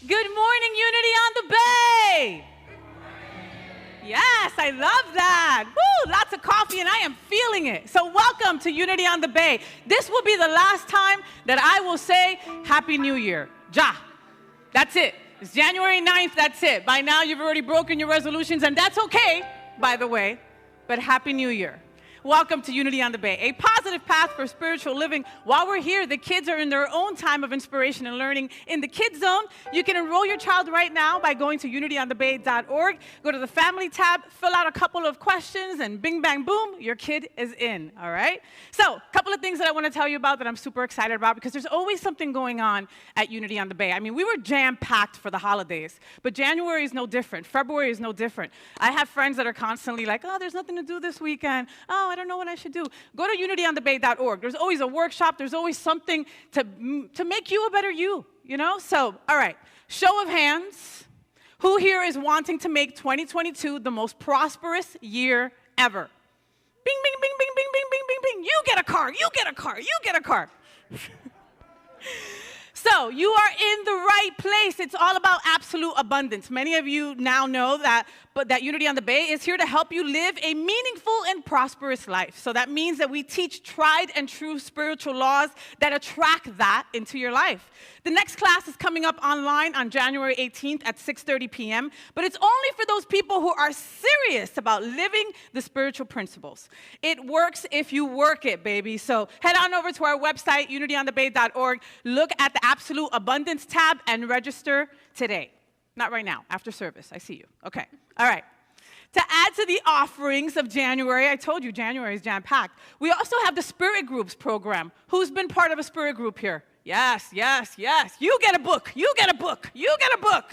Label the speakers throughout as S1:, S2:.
S1: Good morning, Unity on the Bay. Yes, I love that. Woo, lots of coffee and I am feeling it. So welcome to Unity on the Bay. This will be the last time that I will say Happy New Year. That's it. It's January 9th, that's it. By now you've already broken your resolutions and that's okay, by the way, but Happy New Year. Welcome to Unity on the Bay, a positive path for spiritual living. While we're here, the kids are in their own time of inspiration and learning in the Kids Zone. You can enroll your child right now by going to unityonthebay.org. Go to the Family tab, fill out a couple of questions, and bing, bang, boom, your kid is in, all right? So, a couple of things that I want to tell you about that I'm super excited about because there's always something going on at Unity on the Bay. I mean, we were jam-packed for the holidays, but January is no different. February is no different. I have friends that are constantly like, oh, there's nothing to do this weekend. Oh, I don't know what I should do. Go to unityonthebay.org. There's always a workshop. There's always something to make you a better you know? So, all right, show of hands. Who here is wanting to make 2022 the most prosperous year ever? Bing, bing, bing, bing, bing, bing, bing, bing, bing. You get a car. You get a car. You get a car. So, you are in the right place. It's all about absolute abundance. Many of you now know that, but that Unity on the Bay is here to help you live a meaningful and prosperous life. So that means that we teach tried and true spiritual laws that attract that into your life. The next class is coming up online on January 18th at 6:30 p.m., but it's only for those people who are serious about living the spiritual principles. It works if you work it, baby. So head on over to our website, unityonthebay.org, look at the Absolute Abundance tab, and register today. Not right now, after service. I see you. Okay. All right. To add to the offerings of January, I told you January is jam-packed. We also have the Spirit Groups program. Who's been part of a Spirit Group here? Yes, yes, yes. You get a book. You get a book. You get a book.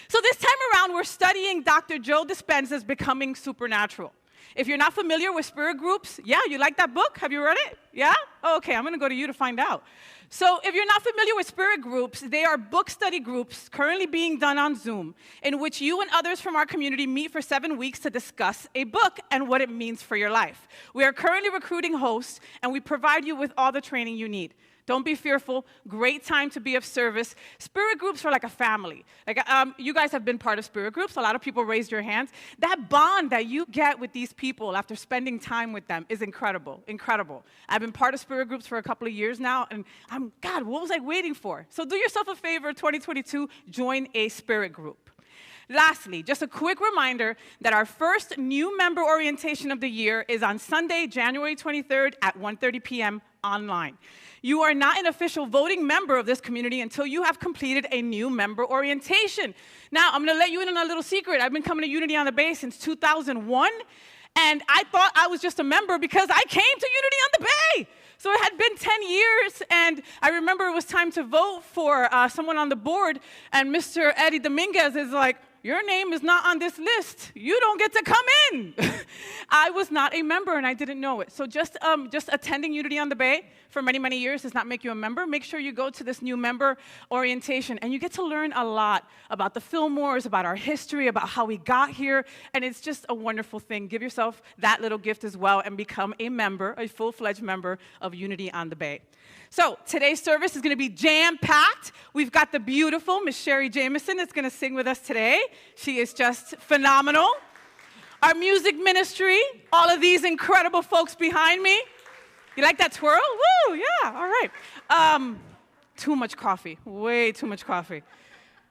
S1: So this time around, we're studying Dr. Joe Dispenza's Becoming Supernatural. If you're not familiar with Spirit Groups, yeah, you like that book? Have you read it? Yeah? Oh, okay, I'm going to go to you to find out. So if you're not familiar with Spirit Groups, they are book study groups currently being done on Zoom in which you and others from our community meet for 7 weeks to discuss a book and what it means for your life. We are currently recruiting hosts, and we provide you with all the training you need. Don't be fearful. Great time to be of service. Spirit groups are like a family. Like you guys have been part of spirit groups. A lot of people raised your hands. That bond that you get with these people after spending time with them is incredible, incredible. I've been part of spirit groups for a couple of years now, and God, what was I waiting for? So do yourself a favor, 2022, join a spirit group. Lastly, just a quick reminder that our first new member orientation of the year is on Sunday, January 23rd at 1:30 p.m. online. You are not an official voting member of this community until you have completed a new member orientation. Now, I'm going to let you in on a little secret. I've been coming to Unity on the Bay since 2001, and I thought I was just a member because I came to Unity on the Bay. So it had been 10 years, and I remember it was time to vote for someone on the board, and Mr. Eddie Dominguez is like, your name is not on this list. You don't get to come in. I was not a member, and I didn't know it. So just attending Unity on the Bay for many, many years does not make you a member. Make sure you go to this new member orientation, and you get to learn a lot about the Fillmores, about our history, about how we got here, and it's just a wonderful thing. Give yourself that little gift as well and become a member, a full-fledged member of Unity on the Bay. So today's service is going to be jam-packed. We've got the beautiful Miss Sherry Jameson that's going to sing with us today. She is just phenomenal. Our music ministry, all of these incredible folks behind me. You like that twirl? Woo, yeah, all right. Too much coffee, way too much coffee.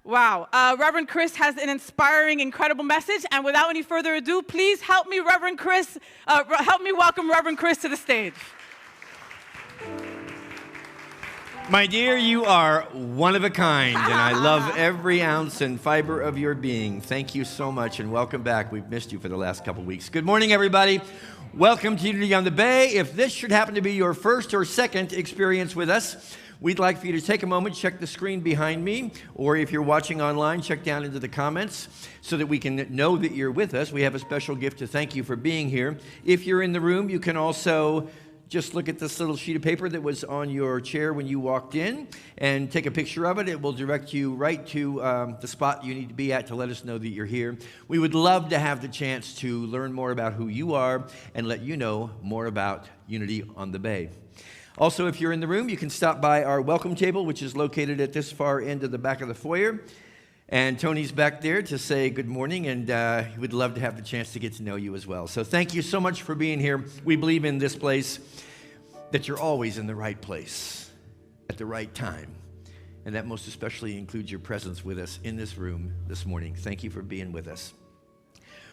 S1: Wow. Reverend Chris has an inspiring, incredible message. And without any further ado, please help me, Reverend Chris, help me welcome Reverend Chris to the stage.
S2: My dear, you are one of a kind, and I love every ounce and fiber of your being. Thank you so much, and welcome back. We've missed you for the last couple weeks. Good morning, everybody. Welcome to Unity on the Bay. If this should happen to be your first or second experience with us, we'd like for you to take a moment, check the screen behind me, or if you're watching online, check down into the comments so that we can know that you're with us. We have a special gift to thank you for being here. If you're in the room, you can also just look at this little sheet of paper that was on your chair when you walked in and take a picture of it. It will direct you right to the spot you need to be at to let us know that you're here. We would love to have the chance to learn more about who you are and let you know more about Unity on the Bay. Also, if you're in the room, you can stop by our welcome table, which is located at this far end of the back of the foyer. And Tony's back there to say good morning, and he would love to have the chance to get to know you as well. So thank you so much for being here. We believe in this place that you're always in the right place at the right time. And that most especially includes your presence with us in this room this morning. Thank you for being with us.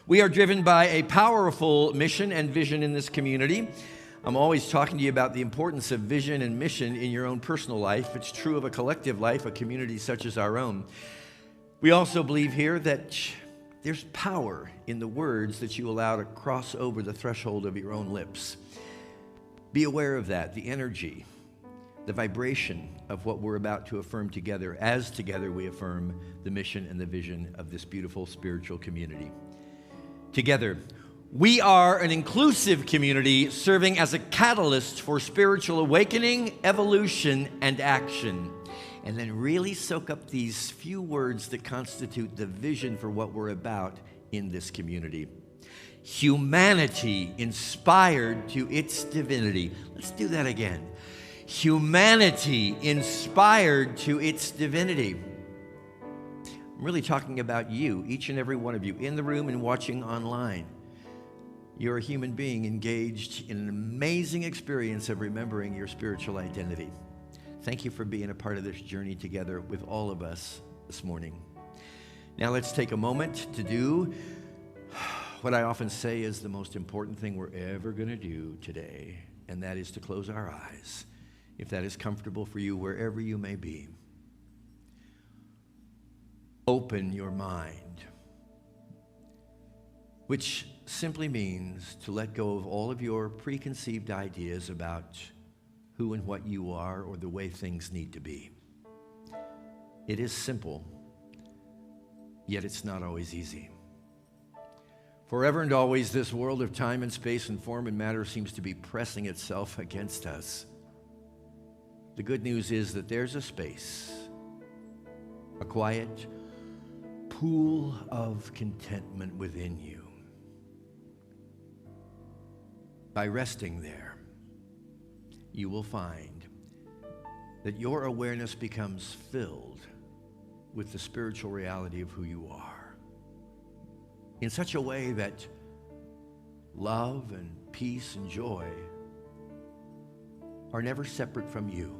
S2: We are driven by a powerful mission and vision in this community. I'm always talking to you about the importance of vision and mission in your own personal life. It's true of a collective life, a community such as our own. We also believe here that there's power in the words that you allow to cross over the threshold of your own lips. Be aware of that, the energy, the vibration of what we're about to affirm together, as together we affirm the mission and the vision of this beautiful spiritual community. Together, we are an inclusive community serving as a catalyst for spiritual awakening, evolution, and action. And then really soak up these few words that constitute the vision for what we're about in this community. Humanity inspired to its divinity. Let's do that again. Humanity inspired to its divinity. I'm really talking about you, each and every one of you, in the room and watching online. You're a human being engaged in an amazing experience of remembering your spiritual identity. Thank you for being a part of this journey together with all of us this morning. Now let's take a moment to do what I often say is the most important thing we're ever going to do today, and that is to close our eyes, if that is comfortable for you wherever you may be. Open your mind, which simply means to let go of all of your preconceived ideas about who and what you are or the way things need to be. It is simple, yet it's not always easy. Forever and always, this world of time and space and form and matter seems to be pressing itself against us. The good news is that there's a space, a quiet pool of contentment within you. By resting there, you will find that your awareness becomes filled with the spiritual reality of who you are in such a way that love and peace and joy are never separate from you.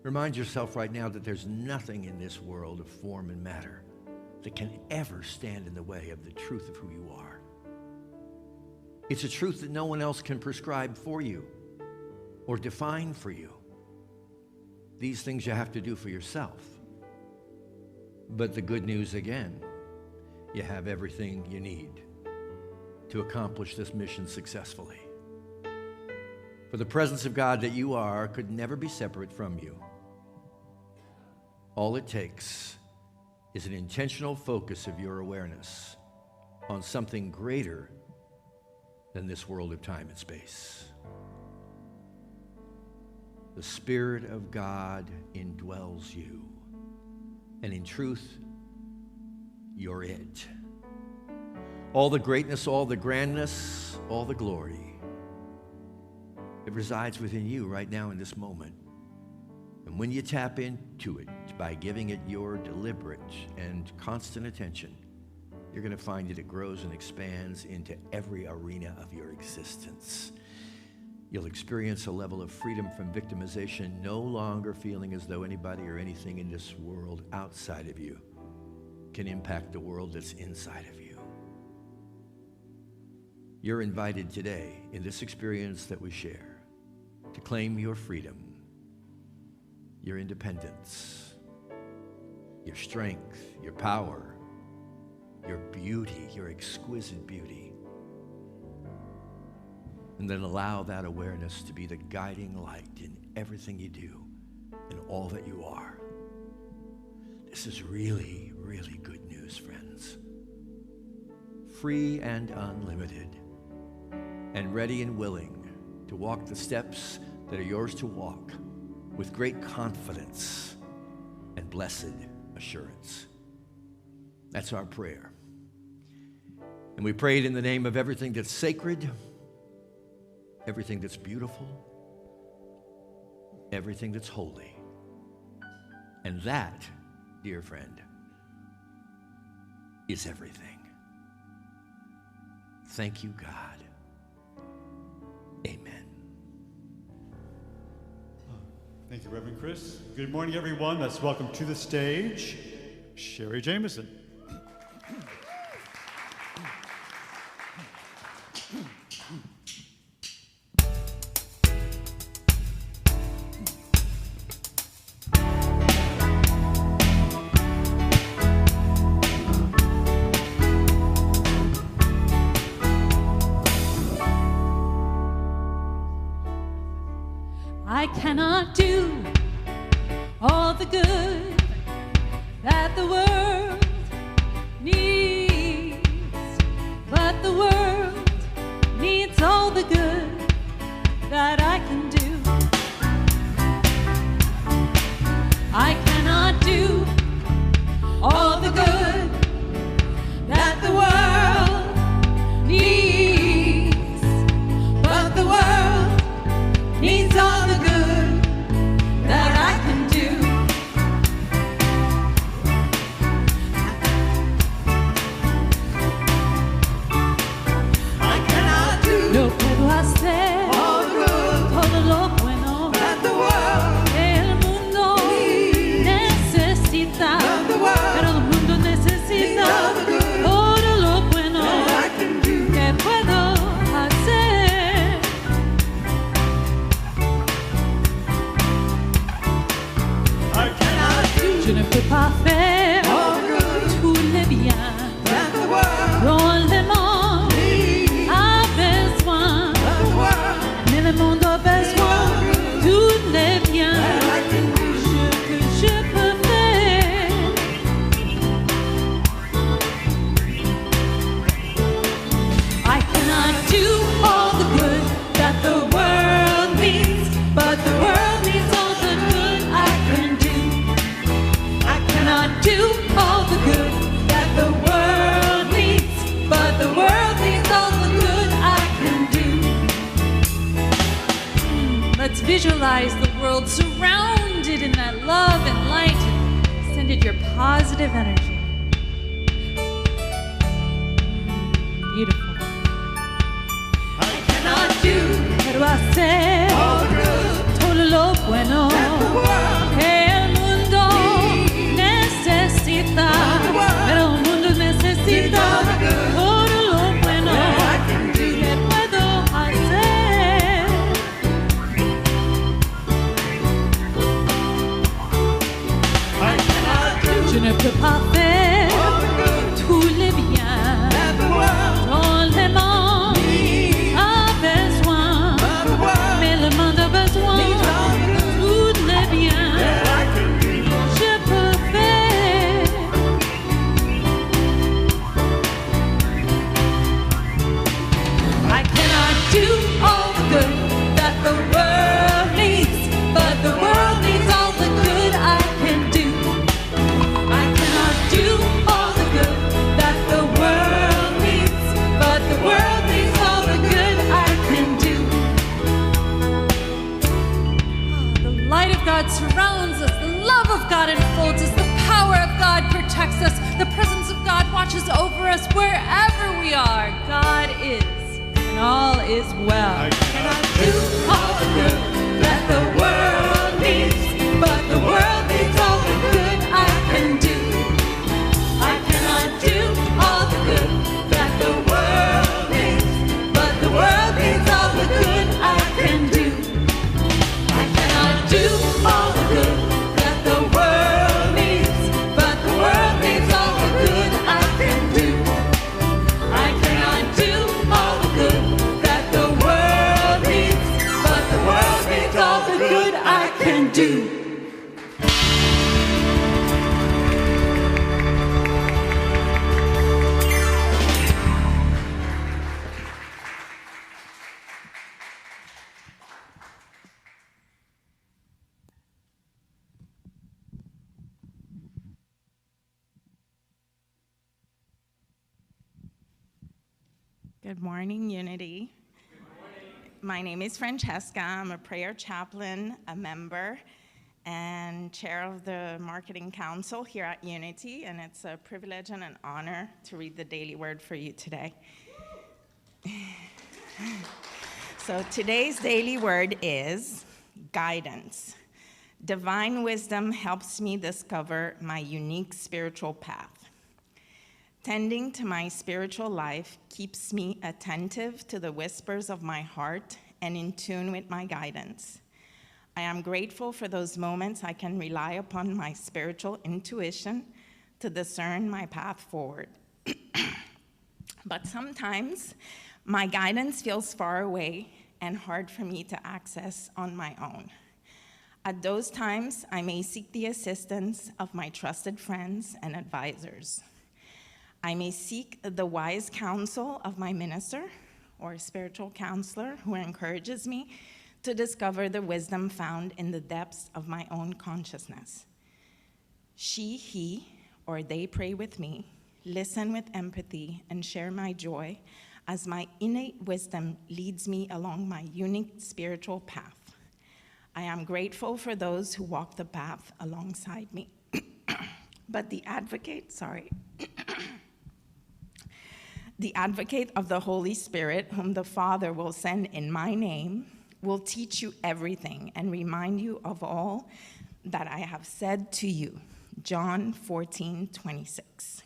S2: Remind yourself right now that there's nothing in this world of form and matter that can ever stand in the way of the truth of who you are. It's a truth that no one else can prescribe for you or define for you. These things you have to do for yourself. But the good news again, you have everything you need to accomplish this mission successfully. For the presence of God that you are could never be separate from you. All it takes is an intentional focus of your awareness on something greater than this world of time and space. The Spirit of God indwells you, and in truth, you're it. All the greatness, all the grandness, all the glory, it resides within you right now in this moment. And when you tap into it by giving it your deliberate and constant attention, you're going to find that it grows and expands into every arena of your existence. You'll experience a level of freedom from victimization, no longer feeling as though anybody or anything in this world outside of you can impact the world that's inside of you. You're invited today in this experience that we share to claim your freedom, your independence, your strength, your power, your beauty, your exquisite beauty. And then allow that awareness to be the guiding light in everything you do and all that you are. This is really, really good news, friends. Free and unlimited, and ready and willing to walk the steps that are yours to walk with great confidence and blessed assurance. That's our prayer. And we prayed in the name of everything that's sacred, everything that's beautiful, everything that's holy. And that, dear friend, is everything. Thank you, God. Amen.
S3: Thank you, Reverend Chris. Good morning, everyone. Let's welcome to the stage Sherry Jameson.
S4: I cannot do all the good that the world needs, but the world needs all the good that I can do. I cannot do all the good that the world needs, but the world needs all the good that I can do. I cannot do lo puedo hacer all the good, todo lo bueno that the world, el mundo necesita, pero el mundo necesita todo lo bueno que puedo hacer.
S3: I cannot do
S4: Je ne peux pas faire tous les biens dont le monde a besoin, mais le monde a besoin de tous les biens que je peux faire. I cannot do all the good that the world needs, but the world needs all the good I can do. I cannot do all the good that the world needs, but the world needs all the good I can do. Let's visualize the world surrounded in that love and light. Send it your positive energy. Beautiful.
S3: I cannot do
S4: Pero hacer todo lo bueno que el mundo necesita, pero el mundo necesita todo lo bueno que puedo hacer.
S3: I cannot do
S4: Je ne peux pas faire tous les biens dont le monde a besoin, mais le monde a besoin de tous les biens que je peux faire. I cannot do all the good that the world needs, but the world needs all the good I can do. I cannot do all the good that the world needs, but the world needs all the good I can do. The light of God surrounds us, the love of God enfolds us, the power of God protects us, the presence of God watches over us wherever we are. God is, and all is well.
S3: I cannot
S4: Do all the good that the world needs, but the world needs all the good I can do. I cannot do all the good that the world needs, but the world needs all the good I can do. I cannot do all the good that the world needs, but the world needs all the good I can do. I cannot do all the good that the world needs, but the world needs all the good I can do.
S1: Good morning, Unity.
S5: My name is Francesca. I'm a prayer chaplain, a member, and chair of the Marketing Council here at Unity, and it's a privilege and an honor to read the daily word for you today. So today's daily word is guidance. Divine wisdom helps me discover my unique spiritual path. Tending to my spiritual life keeps me attentive to the whispers of my heart and in tune with my guidance. I am grateful for those moments I can rely upon my spiritual intuition to discern my path forward. But sometimes my guidance feels far away and hard for me to access on my own. At those times, I may seek the assistance of my trusted friends and advisors. I may seek the wise counsel of my minister or spiritual counselor who encourages me to discover the wisdom found in the depths of my own consciousness. She, he, or they pray with me, listen with empathy, and share my joy as my innate wisdom leads me along my unique spiritual path. I am grateful for those who walk the path alongside me. But the advocate of the Holy Spirit, whom the Father will send in my name, will teach you everything and remind you of all that I have said to you. John 14:26.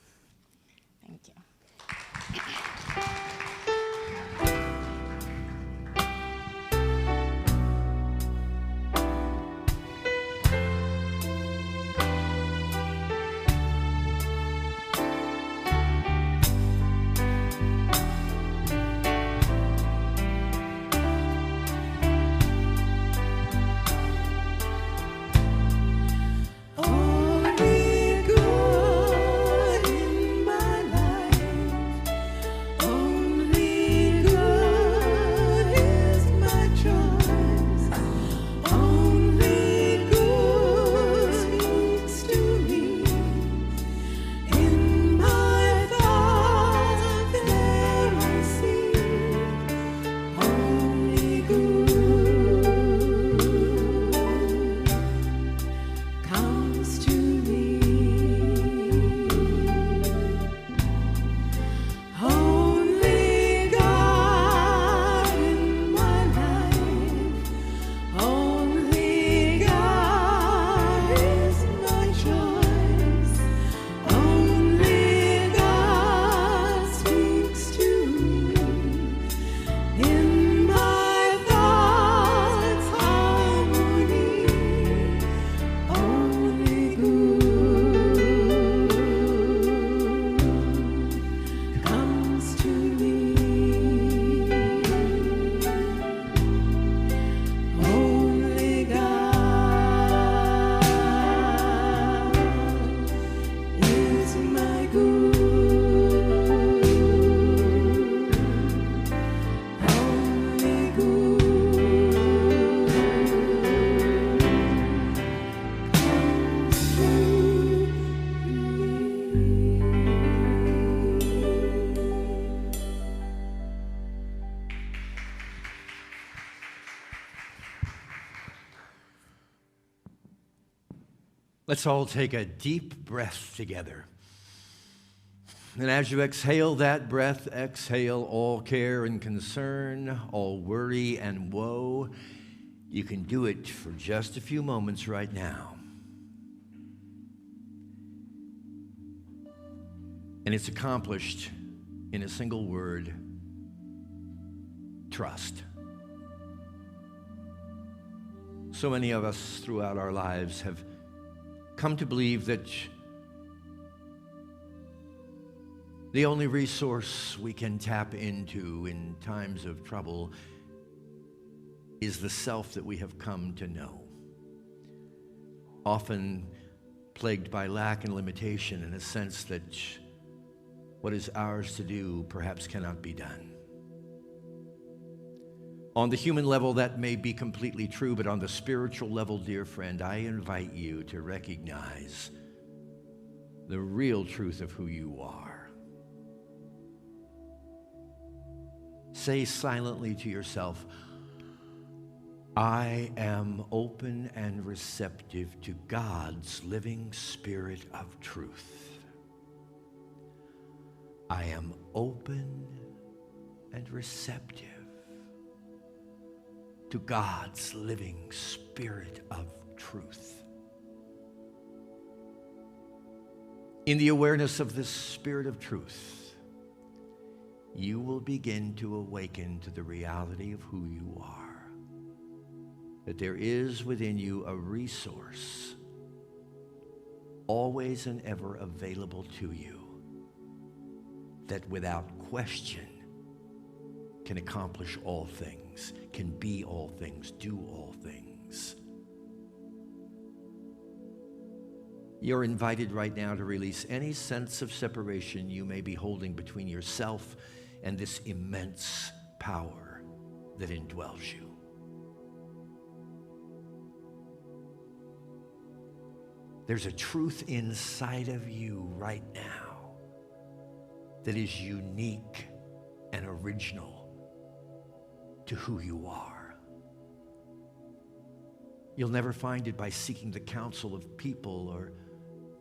S5: Thank you.
S4: Only good in my life. Only good is my choice. Only good speaks to me. In my thoughts there I see. Only good comes to me. Only God in my life. Only God is my choice. Only God speaks to me. In my thoughts harmony. Only good comes to me. Only God is my good. Only good comes to me.
S2: Let's all take a deep breath together. And as you exhale that breath, exhale all care and concern, all worry and woe. You can do it for just a few moments right now. And it's accomplished in a single word: trust. So many of us throughout our lives have come to believe that the only resource we can tap into in times of trouble is the self that we have come to know, often plagued by lack and limitation, in a sense that what is ours to do perhaps cannot be done. On the human level, that may be completely true, but on the spiritual level, dear friend, I invite you to recognize the real truth of who you are. Say silently to yourself, I am open and receptive to God's living spirit of truth. I am open and receptive to God's living spirit of truth. In the awareness of this spirit of truth, you will begin to awaken to the reality of who you are, that there is within you a resource always and ever available to you, that without question can accomplish all things, can be all things, do all things. You're invited right now to release any sense of separation you may be holding between yourself and this immense power that indwells you. There's a truth inside of you right now that is unique and original to who you are. You'll never find it by seeking the counsel of people or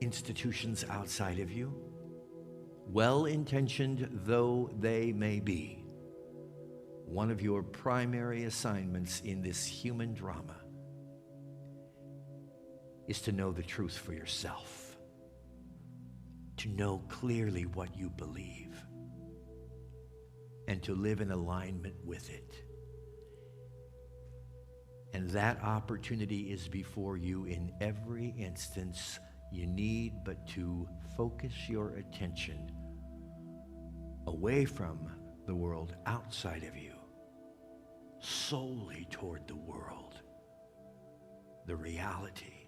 S2: institutions outside of you, well-intentioned though they may be. One of your primary assignments in this human drama is to know the truth for yourself, to know clearly what you believe, and to live in alignment with it. And that opportunity is before you in every instance. You need but to focus your attention away from the world outside of you, solely toward the world, the reality,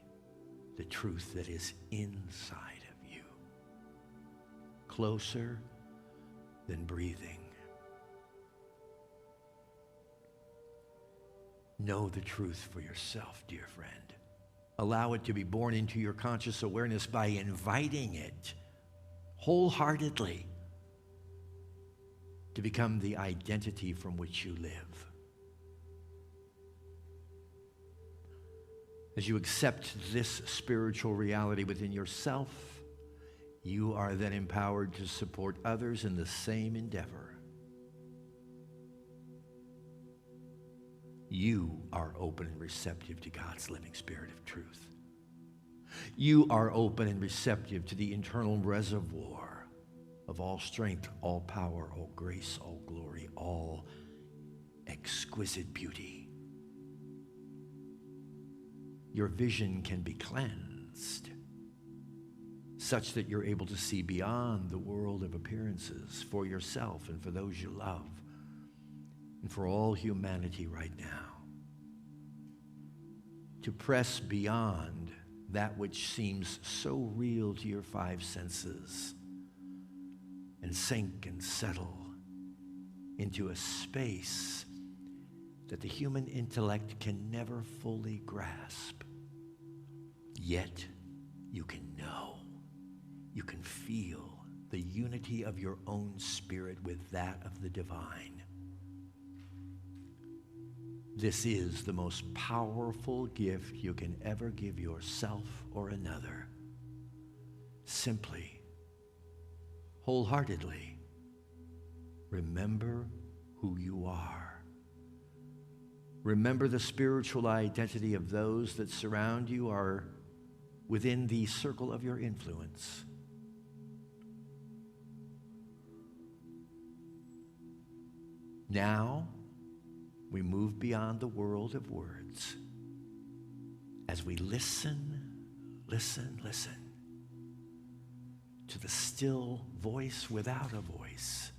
S2: the truth that is inside of you, closer than breathing. Know the truth for yourself, dear friend. Allow it to be born into your conscious awareness by inviting it wholeheartedly to become the identity from which you live. As you accept this spiritual reality within yourself, you are then empowered to support others in the same endeavor. You are open and receptive to God's living spirit of truth. You are open and receptive to the internal reservoir of all strength, all power, all grace, all glory, all exquisite beauty. Your vision can be cleansed such that you're able to see beyond the world of appearances for yourself and for those you love, and for all humanity right now. To press beyond that which seems so real to your five senses and sink and settle into a space that the human intellect can never fully grasp. Yet you can know, you can feel the unity of your own spirit with that of the divine. This is the most powerful gift you can ever give yourself or another. Simply, wholeheartedly, remember who you are. Remember the spiritual identity of those that surround you are within the circle of your influence. Now, we move beyond the world of words as we listen to the still voice without a voice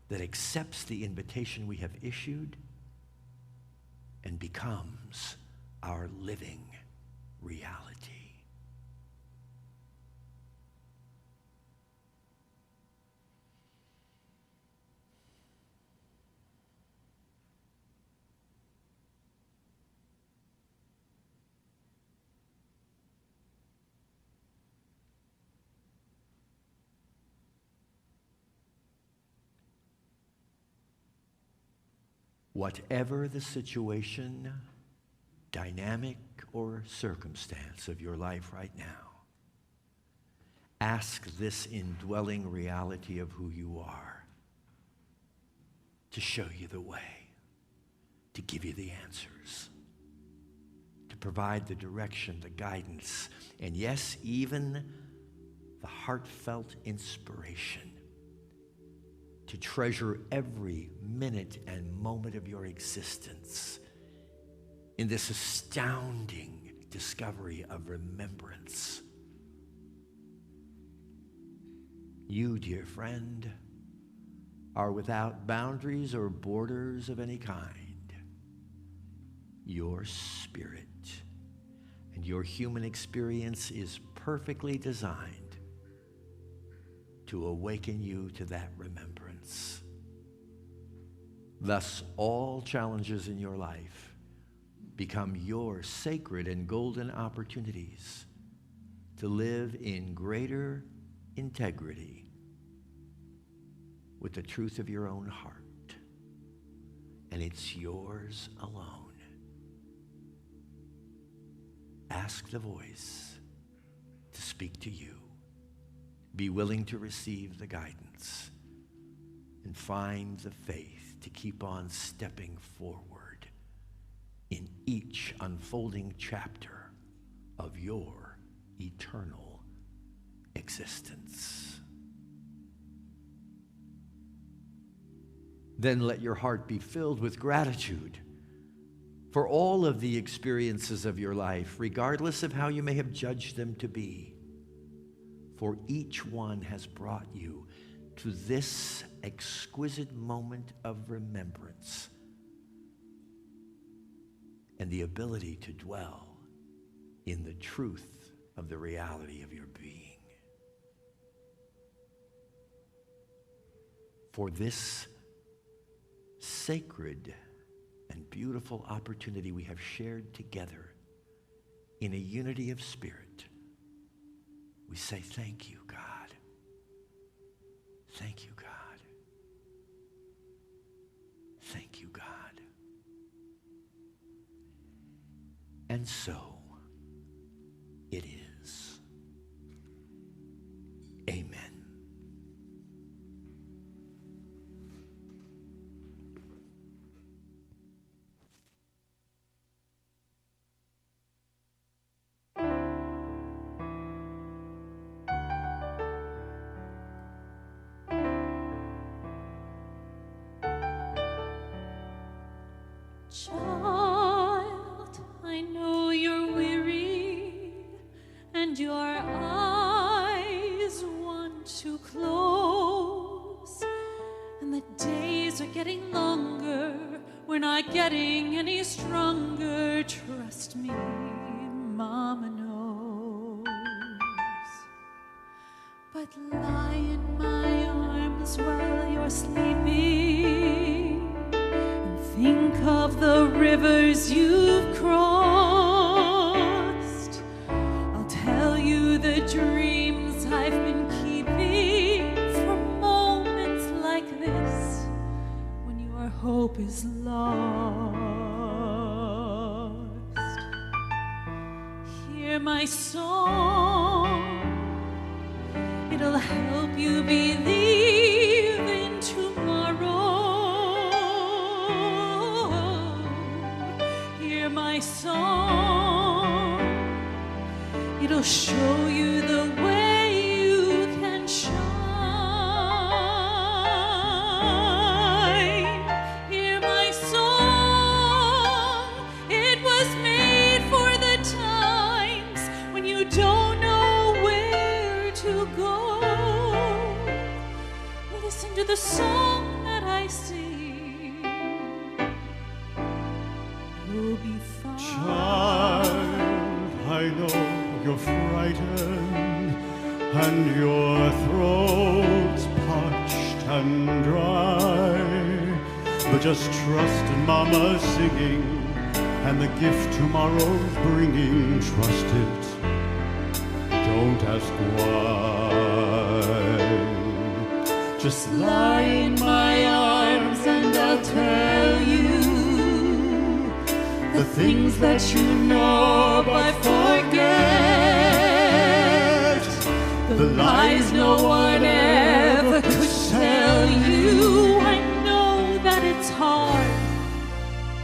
S2: that accepts the invitation we have issued and becomes our living reality. Whatever the situation, dynamic, or circumstance of your life right now, ask this indwelling reality of who you are to show you the way, to give you the answers, to provide the direction, the guidance, and yes, even the heartfelt inspiration to treasure every minute and moment of your existence in this astounding discovery of remembrance. You, dear friend, are without boundaries or borders of any kind. Your spirit and your human experience is perfectly designed to awaken you to that remembrance. Thus, all challenges in your life become your sacred and golden opportunities to live in greater integrity with the truth of your own heart, and it's yours alone. Ask the voice to speak to you. Be willing to receive the guidance and find the faith to keep on stepping forward in each unfolding chapter of your eternal existence. Then let your heart be filled with gratitude for all of the experiences of your life, regardless of how you may have judged them to be. For each one has brought you to this exquisite moment of remembrance and the ability to dwell in the truth of the reality of your being. For this sacred and beautiful opportunity we have shared together in a unity of spirit, we say thank you, God. Thank you, God. Thank you, God. And so it is. Amen.
S4: Child, I know you're weary and your eyes want to close, and the days are getting longer, we're not getting any stronger. Trust me, Mama knows. But lie in my arms while you're sleeping, think of the rivers you've crossed. I'll tell you the dreams I've been keeping for moments like this, when your hope is lost. Hear my song, it'll help you believe in tomorrow. My song, it'll show you the way you can shine. Hear my song, it was made for the times when you don't know where to go. Listen to the song that I sing. You'll be fine.
S3: Child, I know you're frightened and your throat's parched and dry, but just trust in Mama's singing and the gift tomorrow's bringing. Trust it, don't ask why. Just lie in my arms and I'll tell you
S4: the things that you know but forget, the lies no one ever could tell you. I know that it's hard,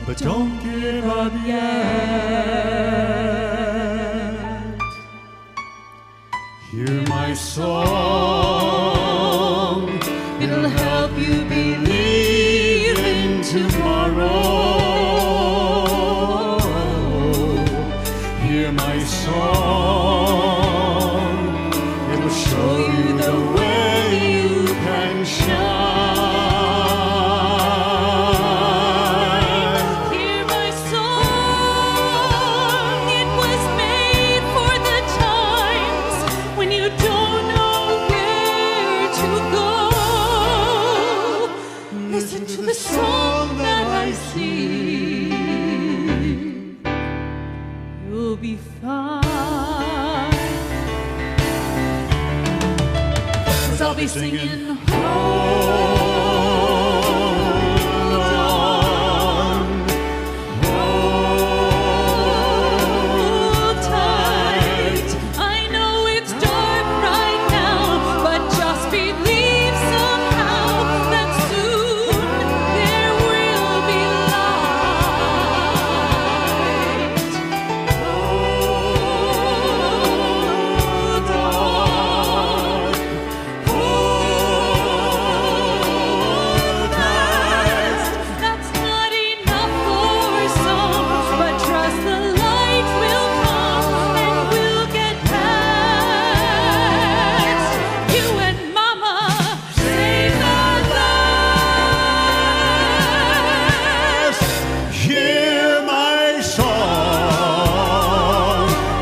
S3: but don't give up yet. Hear my song, it'll help you believe in tomorrow. Hear my song, it'll show you the way you can shine.
S4: hear my song. It was made for the times when you don't know where to go. Listen to the song that I sing. You'll be fine. 'Cause I'll be singing, hold on, hold tight. I know it's dark right now, but just believe somehow that soon there will be light. Hold on, hold fast. That's not enough for some, but trust the light will come and we'll get past. You and Mama save the last.
S3: Hear my song,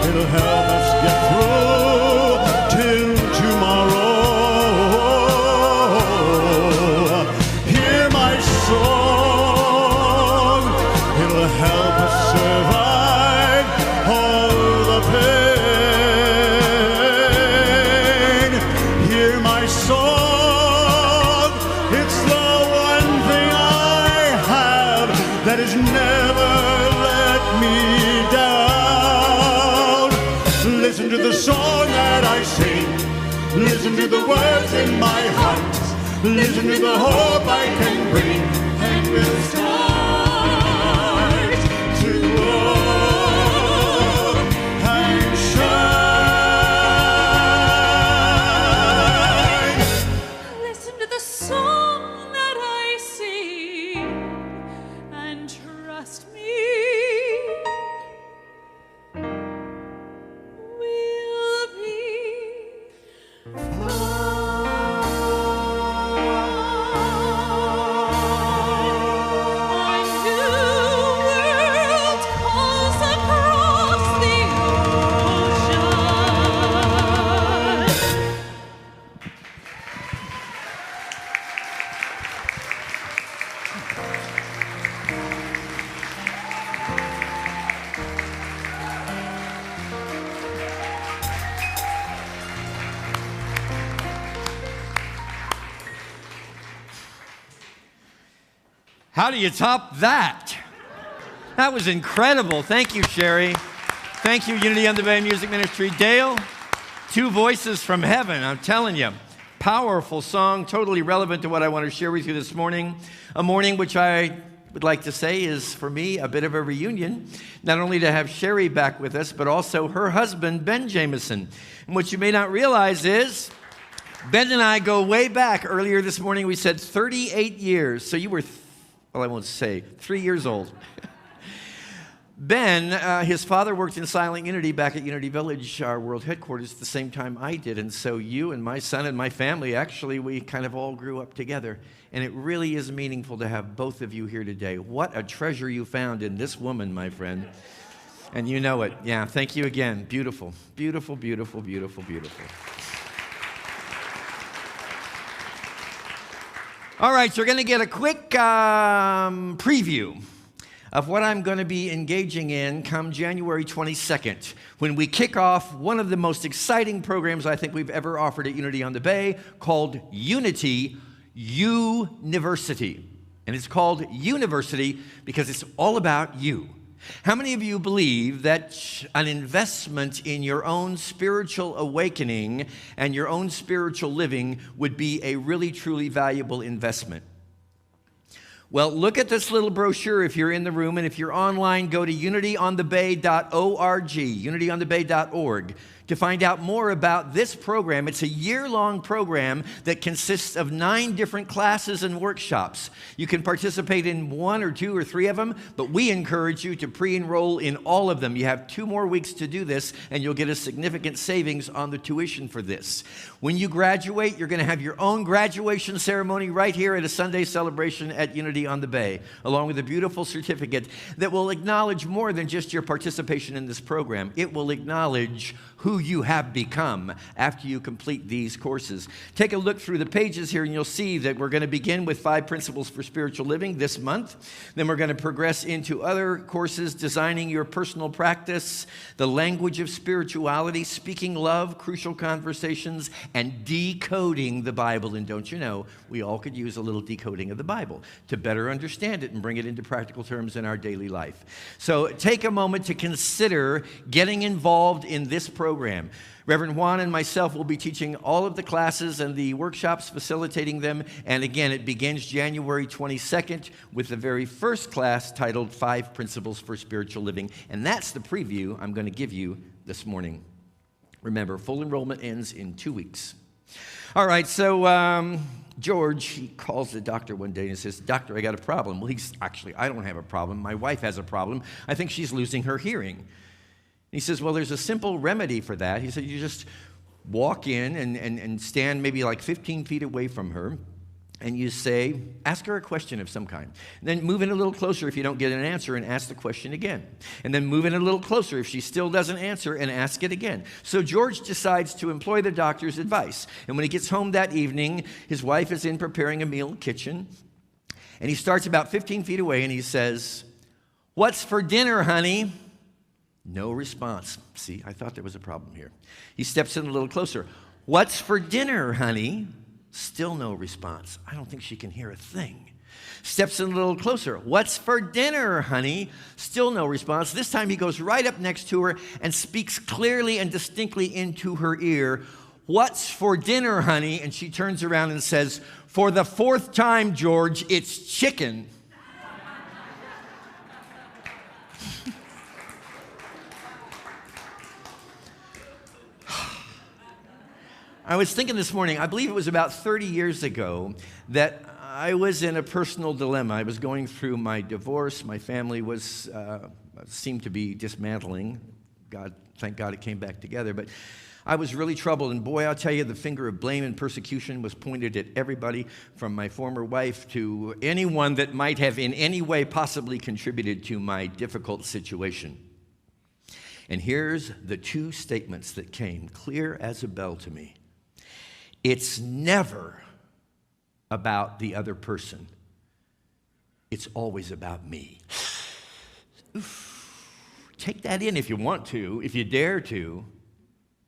S3: it'll help us get through till tomorrow. Hear my song, it'll help us survive all the pain. Hear my song, it's the one thing I have that has never let me down. Listen to the song that I sing. Listen to the words in my heart. Listen to the hope I can bring, and we'll start to grow and shine.
S4: Listen to the song that I sing and trust me, we'll be fine. A new world calls across the ocean.
S2: How do you top that? That was incredible. Thank you, Sherry. Thank you, Unity on the Bay Music Ministry. Dale, two voices from heaven, I'm telling you. Powerful song, totally relevant to what I want to share with you this morning. A morning which I would like to say is, for me, a bit of a reunion. Not only to have Sherry back with us, but also her husband, Ben Jameson. And what you may not realize is, Ben and I go way back. Earlier this morning, we said 38 years. So you were, well, I won't say, 3 years old. Ben, his father worked in Silent Unity back at Unity Village, our world headquarters, at the same time I did. And so you and my son and my family, actually, we kind of all grew up together. And it really is meaningful to have both of you here today. What a treasure you found in this woman, my friend. And you know it. Yeah, thank you again. Beautiful, beautiful, beautiful, beautiful, beautiful. All right, so we're going to get a quick preview of what I'm going to be engaging in come January 22nd, when we kick off one of the most exciting programs I think we've ever offered at Unity on the Bay, called Unity University. And it's called University because it's all about you. How many of you believe that an investment in your own spiritual awakening and your own spiritual living would be a really, truly valuable investment? Well, look at this little brochure if you're in the room, and if you're online, go to unityonthebay.org, unityonthebay.org, to find out more about this program. It's a year-long program that consists of 9 different classes and workshops. You can participate in 1 or 2 or 3 of them, but we encourage you to pre-enroll in all of them. You have 2 more weeks to do this, and you'll get a significant savings on the tuition for this. When you graduate, you're going to have your own graduation ceremony right here at a Sunday celebration at Unity on the Bay, along with a beautiful certificate that will acknowledge more than just your participation in this program. It will acknowledge who you have become after you complete these courses. Take a look through the pages here and you'll see that we're going to begin with 5 principles for spiritual living this month. Then we're going to progress into other courses, designing your personal practice, the language of spirituality, speaking love, crucial conversations, and decoding the Bible. And don't you know, we all could use a little decoding of the Bible to better understand it and bring it into practical terms in our daily life. So take a moment to consider getting involved in this program. Reverend Juan and myself will be teaching all of the classes and the workshops, facilitating them. And again, it begins January 22nd with the very first class titled 5 Principles for Spiritual Living. And that's the preview I'm going to give you this morning. Remember, full enrollment ends in 2 weeks. All right, so George, he calls the doctor one day and says, "Doctor, I got a problem." Well, I don't have a problem. My wife has a problem. I think she's losing her hearing. He says, "Well, there's a simple remedy for that." He said, "You just walk in and stand maybe like 15 feet away from her, and you say, ask her a question of some kind. And then move in a little closer if you don't get an answer and ask the question again. And then move in a little closer if she still doesn't answer and ask it again." So George decides to employ the doctor's advice. And when he gets home that evening, his wife is in preparing a meal in the kitchen. And he starts about 15 feet away and he says, "What's for dinner, honey?" No response. See, I thought there was a problem here. He steps in a little closer. "What's for dinner, honey?" Still no response. I don't think she can hear a thing. Steps in a little closer. "What's for dinner, honey?" Still no response. This time he goes right up next to her and speaks clearly and distinctly into her ear. "What's for dinner, honey?" And she turns around and says, "For the 4th time, George, it's chicken." I was thinking this morning, I believe it was about 30 years ago, that I was in a personal dilemma. I was going through my divorce. My family was seemed to be dismantling. Thank God it came back together. But I was really troubled, and boy, I'll tell you, the finger of blame and persecution was pointed at everybody, from my former wife to anyone that might have in any way possibly contributed to my difficult situation. And here's the 2 statements that came clear as a bell to me. It's never about the other person. It's always about me. Oof. Take that in if you want to, if you dare to.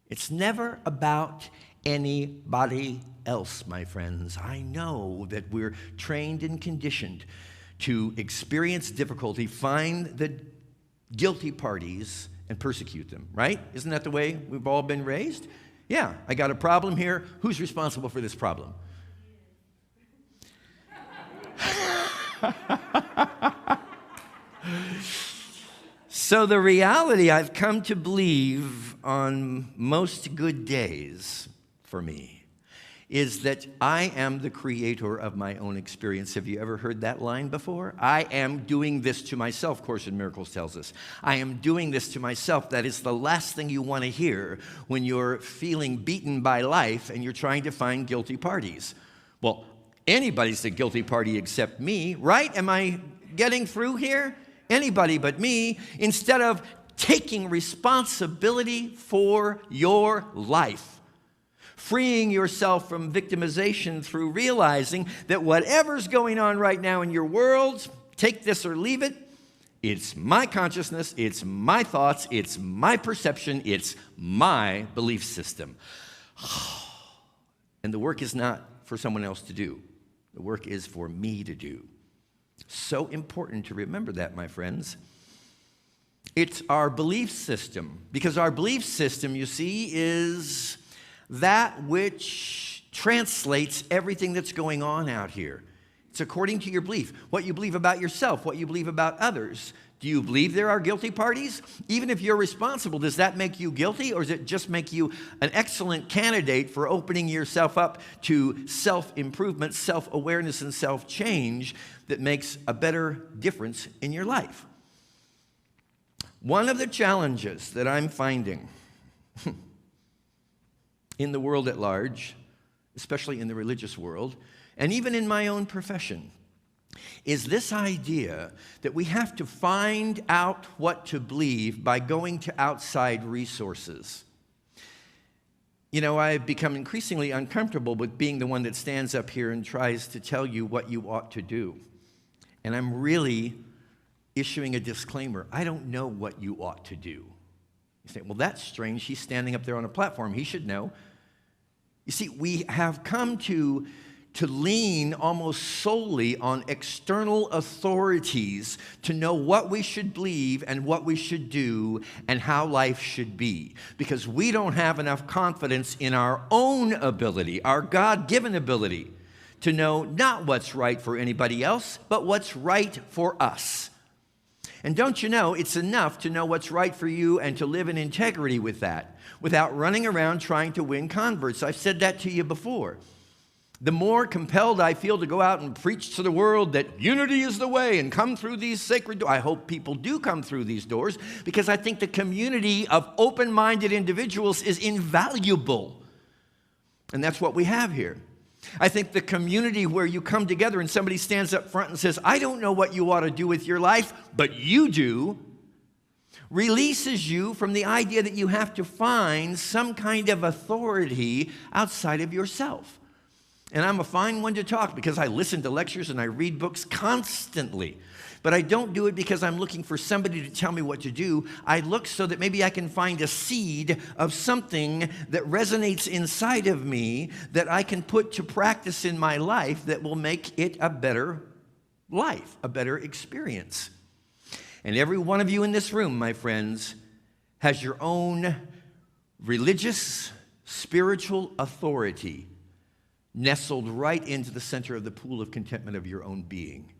S2: It's never about anybody else, my friends. I know that we're trained and conditioned to experience difficulty, find the guilty parties, and persecute them, right? Isn't that the way we've all been raised? Yeah, I got a problem here. Who's responsible for this problem? So the reality I've come to believe on most good days for me is that I am the creator of my own experience. Have you ever heard that line before? I am doing this to myself, Course in Miracles tells us. I am doing this to myself. That is the last thing you want to hear when you're feeling beaten by life and you're trying to find guilty parties. Well, anybody's the guilty party except me, right? Am I getting through here? Anybody but me, instead of taking responsibility for your life. Freeing yourself from victimization through realizing that whatever's going on right now in your world, take this or leave it, it's my consciousness, it's my thoughts, it's my perception, it's my belief system. And the work is not for someone else to do. The work is for me to do. So important to remember that, my friends. It's our belief system. Because our belief system, you see, is that which translates everything that's going on out here. It's according to your belief. What you believe about yourself, what you believe about others. Do you believe there are guilty parties? Even if you're responsible, does that make you guilty, or does it just make you an excellent candidate for opening yourself up to self-improvement, self-awareness, and self-change that makes a better difference in your life? One of the challenges that I'm finding in the world at large, especially in the religious world, and even in my own profession, is this idea that we have to find out what to believe by going to outside resources. You know, I've become increasingly uncomfortable with being the one that stands up here and tries to tell you what you ought to do. And I'm really issuing a disclaimer. I don't know what you ought to do. You say, well, that's strange. He's standing up there on a platform. He should know. You see, we have come to lean almost solely on external authorities to know what we should believe and what we should do and how life should be. Because we don't have enough confidence in our own ability, our God-given ability, to know not what's right for anybody else, but what's right for us. And don't you know, it's enough to know what's right for you and to live in integrity with that, without running around trying to win converts. I've said that to you before. The more compelled I feel to go out and preach to the world that unity is the way and come through these sacred doors. I hope people do come through these doors, because I think the community of open-minded individuals is invaluable. And that's what we have here. I think the community where you come together and somebody stands up front and says, I don't know what you ought to do with your life, but you do, releases you from the idea that you have to find some kind of authority outside of yourself. And I'm a fine one to talk because I listen to lectures and I read books constantly. But I don't do it because I'm looking for somebody to tell me what to do. I look so that maybe I can find a seed of something that resonates inside of me that I can put to practice in my life that will make it a better life, a better experience. And every one of you in this room, my friends, has your own religious, spiritual authority nestled right into the center of the pool of contentment of your own being.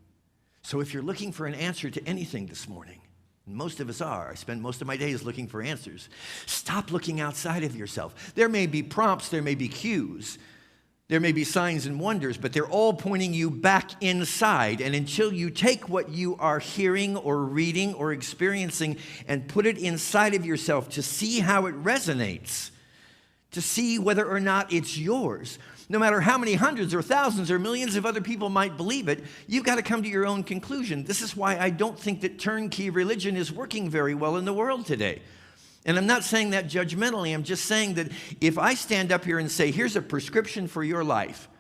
S2: So if you're looking for an answer to anything this morning, and most of us are, I spend most of my days looking for answers, stop looking outside of yourself. There may be prompts, there may be cues, there may be signs and wonders, but they're all pointing you back inside. And until you take what you are hearing or reading or experiencing and put it inside of yourself to see how it resonates, to see whether or not it's yours, no matter how many hundreds or thousands or millions of other people might believe it, you've got to come to your own conclusion. This is why I don't think that turnkey religion is working very well in the world today. And I'm not saying that judgmentally. I'm just saying that if I stand up here and say, here's a prescription for your life,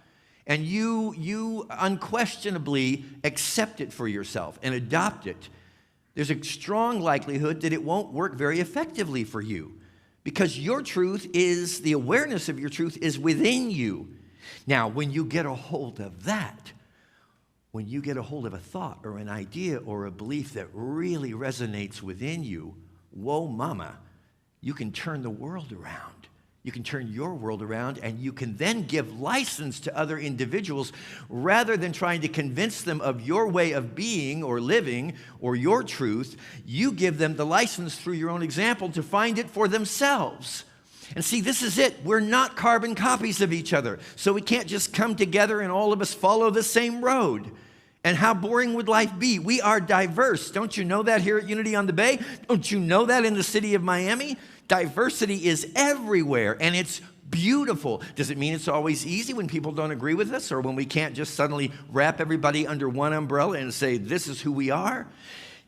S2: and you unquestionably accept it for yourself and adopt it, there's a strong likelihood that it won't work very effectively for you. Because your truth is, the awareness of your truth is within you. Now, when you get a hold of that, when you get a hold of a thought or an idea or a belief that really resonates within you, whoa, mama, you can turn the world around. You can turn your world around, and you can then give license to other individuals rather than trying to convince them of your way of being or living or your truth. You give them the license through your own example to find it for themselves. And see, this is it. We're not carbon copies of each other, so we can't just come together and all of us follow the same road. And how boring would life be? We are diverse. Don't you know that here at Unity on the Bay? Don't you know that in the city of Miami? Diversity is everywhere, and it's beautiful. Does it mean it's always easy when people don't agree with us, or when we can't just suddenly wrap everybody under one umbrella and say, this is who we are?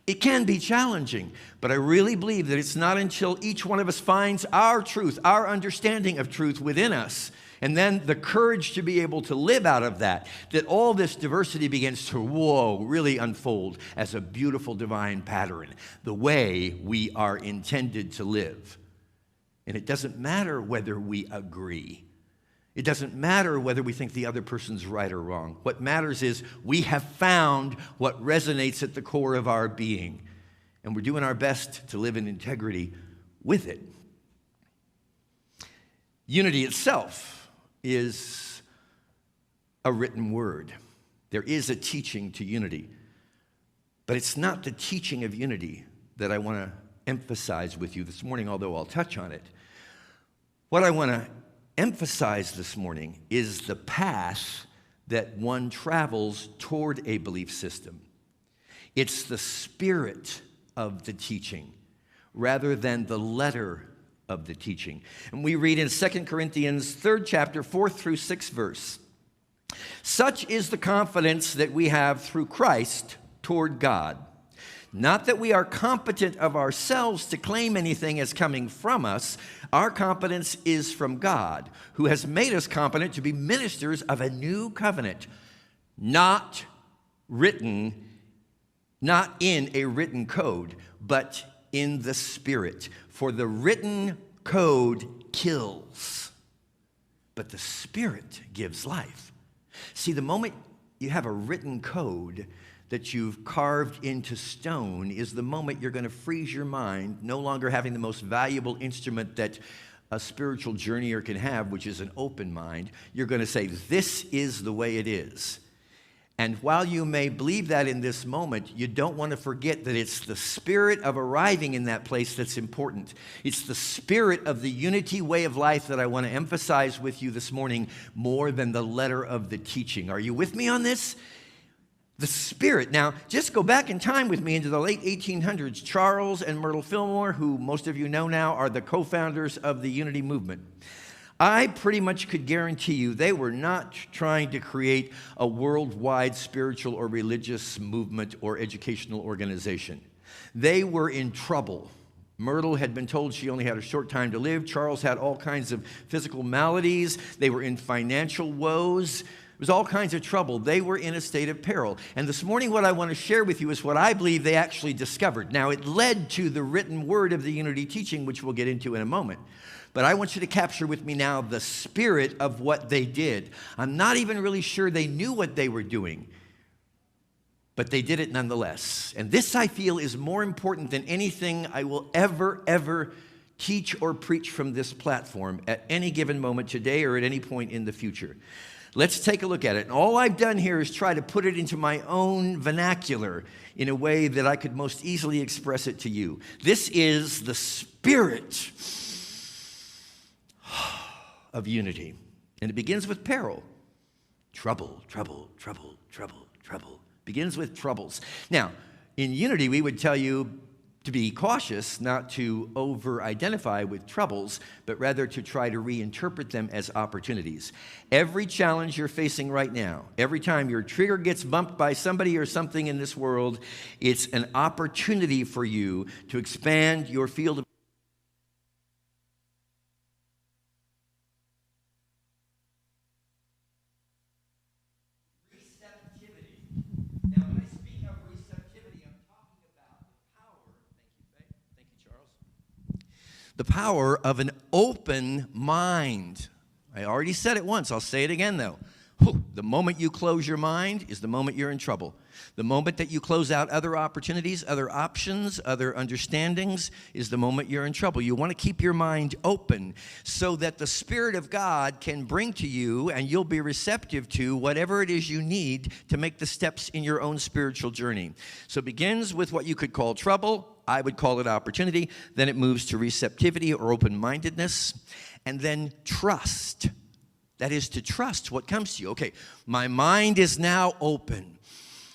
S2: It can be challenging, but I really believe that it's not until each one of us finds our truth, our understanding of truth within us, and then the courage to be able to live out of that, that all this diversity begins to, really unfold as a beautiful divine pattern, the way we are intended to live. And it doesn't matter whether we agree. It doesn't matter whether we think the other person's right or wrong. What matters is we have found what resonates at the core of our being. and we're doing our best to live in integrity with it. Unity itself is a written word. There is a teaching to unity, but it's not the teaching of unity that I want to emphasize with you this morning, although I'll touch on it. What I want to emphasize this morning is the path that one travels toward a belief system. It's the spirit of the teaching rather than the letter of the teaching. And we read in 2 Corinthians 3rd chapter, 4th through 6th verse. Such is the confidence that we have through Christ toward God. Not that we are competent of ourselves to claim anything as coming from us. Our competence is from God, who has made us competent to be ministers of a new covenant, not in a written code, but in the Spirit. For the written code kills, but the Spirit gives life. See, the moment you have a written code that you've carved into stone is the moment you're going to freeze your mind, no longer having the most valuable instrument that a spiritual journeyer can have, which is an open mind. You're going to say, this is the way it is. And while you may believe that in this moment, you don't want to forget that it's the spirit of arriving in that place that's important. It's the spirit of the unity way of life that I want to emphasize with you this morning more than the letter of the teaching. Are you with me on this? The spirit. Now, just go back in time with me into the late 1800s. Charles and Myrtle Fillmore, who most of you know now, are the co-founders of the Unity movement. I pretty much could guarantee you they were not trying to create a worldwide spiritual or religious movement or educational organization. They were in trouble. Myrtle had been told she only had a short time to live. Charles had all kinds of physical maladies. They were in financial woes. It was all kinds of trouble. They were in a state of peril. And this morning what I want to share with you is what I believe they actually discovered. Now, it led to the written word of the Unity teaching, which we'll get into in a moment. But I want you to capture with me now the spirit of what they did. I'm not even really sure they knew what they were doing, but they did it nonetheless. And this, I feel, is more important than anything I will ever teach or preach from this platform at any given moment today or at any point in the future. Let's take a look at it. And all I've done here is try to put it into my own vernacular in a way that I could most easily express it to you. This is the spirit of unity. And it begins with peril. Trouble, trouble, trouble, trouble, trouble. Begins with troubles. Now, in unity, we would tell you to be cautious, not to over-identify with troubles, but rather to try to reinterpret them as opportunities. Every challenge you're facing right now, every time your trigger gets bumped by somebody or something in this world, it's an opportunity for you to expand your field of the power of an open mind. I already said it once. I'll say it again, though. The moment you close your mind is the moment you're in trouble. The moment that you close out other opportunities, other options, other understandings is the moment you're in trouble. You want to keep your mind open so that the Spirit of God can bring to you and you'll be receptive to whatever it is you need to make the steps in your own spiritual journey. So it begins with what you could call trouble. I would call it opportunity. Then it moves to receptivity or open-mindedness. And then trust. That is to trust what comes to you. Okay, my mind is now open.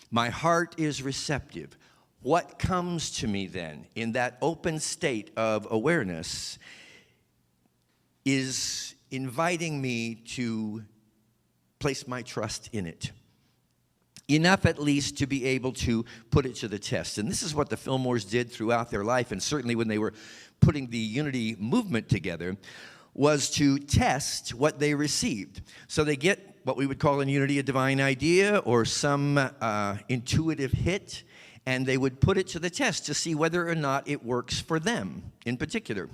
S2: My heart is receptive. What comes to me then in that open state of awareness is inviting me to place my trust in it. Enough at least to be able to put it to the test. And this is what the Fillmores did throughout their life, and certainly when they were putting the Unity movement together, was to test what they received. So they get what we would call in Unity a divine idea or some intuitive hit, and they would put it to the test to see whether or not it works for them in particular.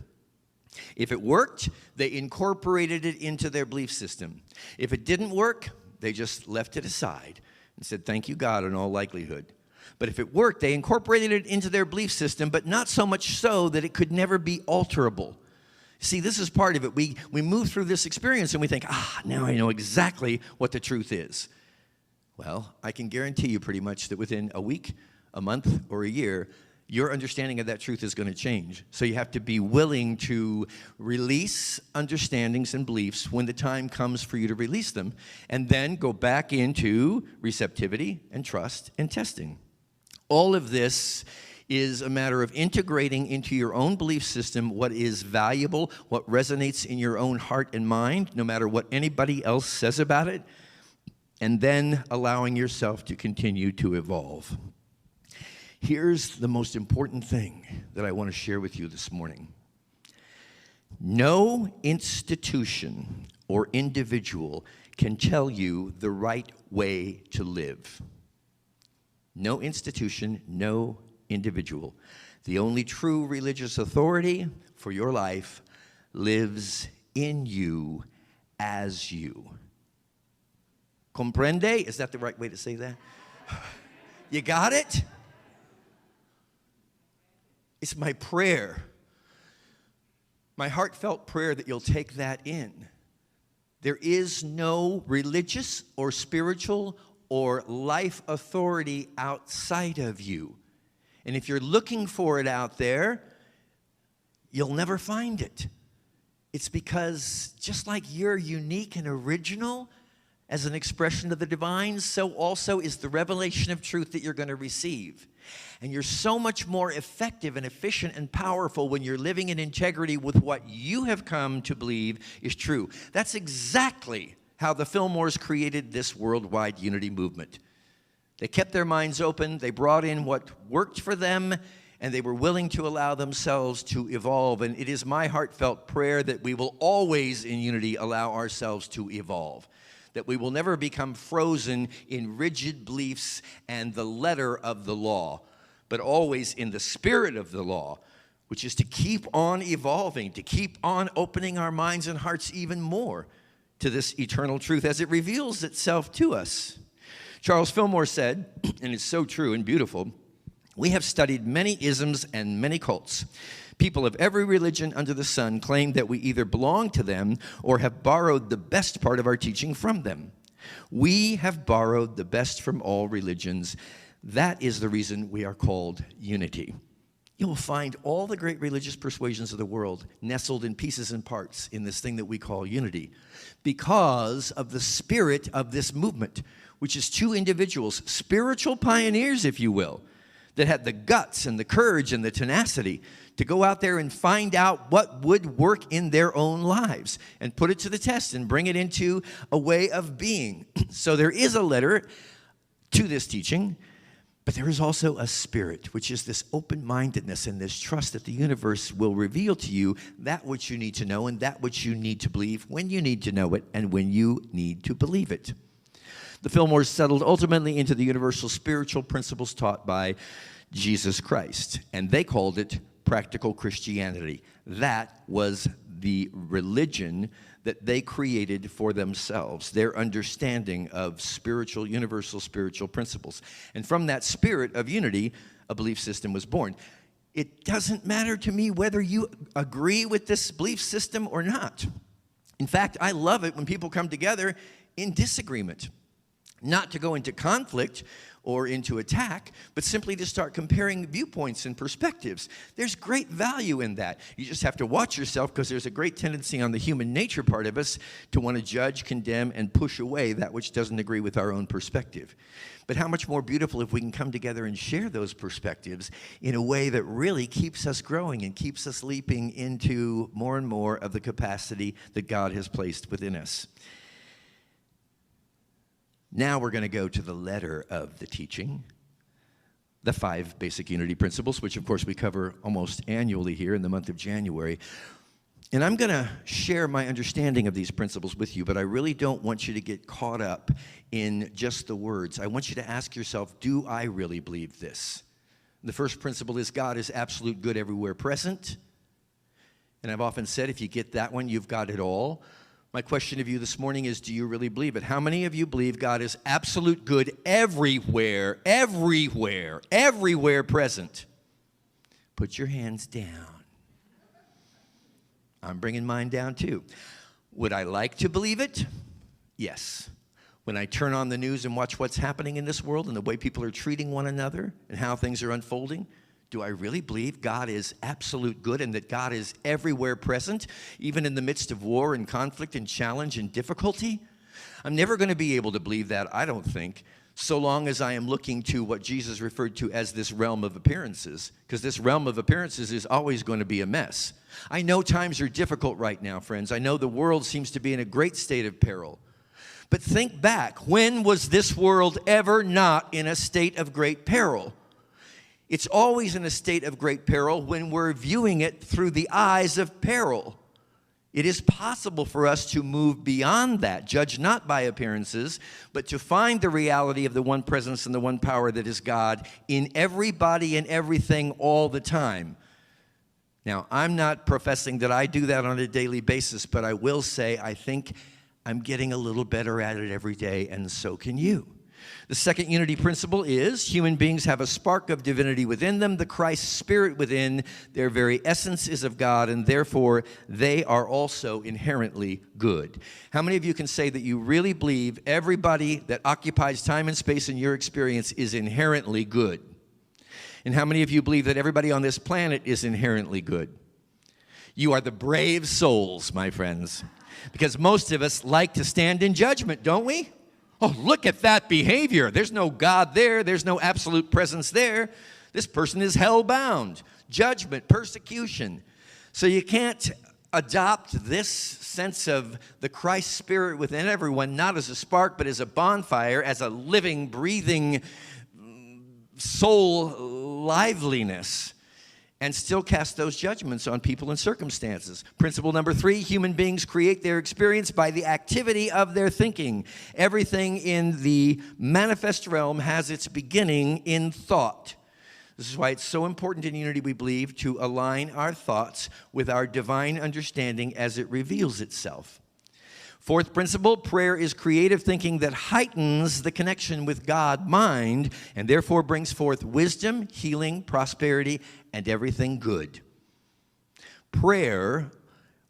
S2: If it worked, they incorporated it into their belief system. If it didn't work, they just left it aside and said, thank you, God, in all likelihood. But if it worked, they incorporated it into their belief system, but not so much so that it could never be alterable. See, this is part of it. We move through this experience and we think, now I know exactly what the truth is. Well, I can guarantee you pretty much that within a week, a month, or a year, your understanding of that truth is going to change. So you have to be willing to release understandings and beliefs when the time comes for you to release them, and then go back into receptivity and trust and testing. All of this is a matter of integrating into your own belief system what is valuable, what resonates in your own heart and mind, no matter what anybody else says about it, and then allowing yourself to continue to evolve. Here's the most important thing that I want to share with you this morning. No institution or individual can tell you the right way to live. No institution, no individual. The only true religious authority for your life lives in you as you. Comprende? Is that the right way to say that? You got it? It's my prayer, my heartfelt prayer that you'll take that in. There is no religious or spiritual or life authority outside of you. And if you're looking for it out there, you'll never find it. It's because just like you're unique and original as an expression of the divine, so also is the revelation of truth that you're going to receive. And you're so much more effective and efficient and powerful when you're living in integrity with what you have come to believe is true. That's exactly how the Fillmores created this worldwide unity movement. They kept their minds open, they brought in what worked for them, and they were willing to allow themselves to evolve. And it is my heartfelt prayer that we will always in unity allow ourselves to evolve, that we will never become frozen in rigid beliefs and the letter of the law, but always in the spirit of the law, which is to keep on evolving, to keep on opening our minds and hearts even more to this eternal truth as it reveals itself to us. Charles Fillmore said, and it's so true and beautiful, we have studied many isms and many cults. People of every religion under the sun claim that we either belong to them or have borrowed the best part of our teaching from them. We have borrowed the best from all religions. That is the reason we are called unity. You will find all the great religious persuasions of the world nestled in pieces and parts in this thing that we call unity, because of the spirit of this movement, which is two individuals, spiritual pioneers, if you will, that had the guts and the courage and the tenacity to go out there and find out what would work in their own lives and put it to the test and bring it into a way of being. So there is a letter to this teaching, but there is also a spirit, which is this open-mindedness and this trust that the universe will reveal to you that which you need to know and that which you need to believe when you need to know it and when you need to believe it. The Fillmores settled ultimately into the universal spiritual principles taught by Jesus Christ, and they called it practical Christianity. That was the religion that they created for themselves, their understanding of spiritual, universal spiritual principles. And from that spirit of unity, a belief system was born. It doesn't matter to me whether you agree with this belief system or not. In fact, I love it when people come together in disagreement. Not to go into conflict or into attack, but simply to start comparing viewpoints and perspectives. There's great value in that. You just have to watch yourself, because there's a great tendency on the human nature part of us to want to judge, condemn, and push away that which doesn't agree with our own perspective. But how much more beautiful if we can come together and share those perspectives in a way that really keeps us growing and keeps us leaping into more and more of the capacity that God has placed within us. Now we're going to go to the letter of the teaching, the 5 basic unity principles, which of course we cover almost annually here in the month of January. And I'm going to share my understanding of these principles with you, but I really don't want you to get caught up in just the words. I want you to ask yourself, do I really believe this? The first principle is God is absolute good everywhere present. And I've often said, if you get that one, you've got it all. My question of you this morning is, do you really believe it? How many of you believe God is absolute good everywhere, everywhere, everywhere present? Put your hands down. I'm bringing mine down too. Would I like to believe it? Yes. When I turn on the news and watch what's happening in this world and the way people are treating one another and how things are unfolding, do I really believe God is absolute good and that God is everywhere present, even in the midst of war and conflict and challenge and difficulty? I'm never going to be able to believe that, I don't think, so long as I am looking to what Jesus referred to as this realm of appearances, because this realm of appearances is always going to be a mess. I know times are difficult right now, friends. I know the world seems to be in a great state of peril. But think back, when was this world ever not in a state of great peril? It's always in a state of great peril when we're viewing it through the eyes of peril. It is possible for us to move beyond that, judge not by appearances, but to find the reality of the one presence and the one power that is God in everybody and everything all the time. Now, I'm not professing that I do that on a daily basis, but I will say I think I'm getting a little better at it every day, and so can you. The second unity principle is human beings have a spark of divinity within them, the Christ spirit within. Their very essence is of God, and therefore they are also inherently good. How many of you can say that you really believe everybody that occupies time and space in your experience is inherently good? And how many of you believe that everybody on this planet is inherently good? You are the brave souls, my friends, because most of us like to stand in judgment, don't we? Oh, look at that behavior. There's no God there. There's no absolute presence there. This person is hell-bound. Judgment, persecution. So you can't adopt this sense of the Christ spirit within everyone, not as a spark, but as a bonfire, as a living, breathing soul liveliness, and still cast those judgments on people and circumstances. Principle number 3, human beings create their experience by the activity of their thinking. Everything in the manifest realm has its beginning in thought. This is why it's so important in unity, we believe, to align our thoughts with our divine understanding as it reveals itself. Fourth principle, prayer is creative thinking that heightens the connection with God mind and therefore brings forth wisdom, healing, prosperity, and everything good. Prayer,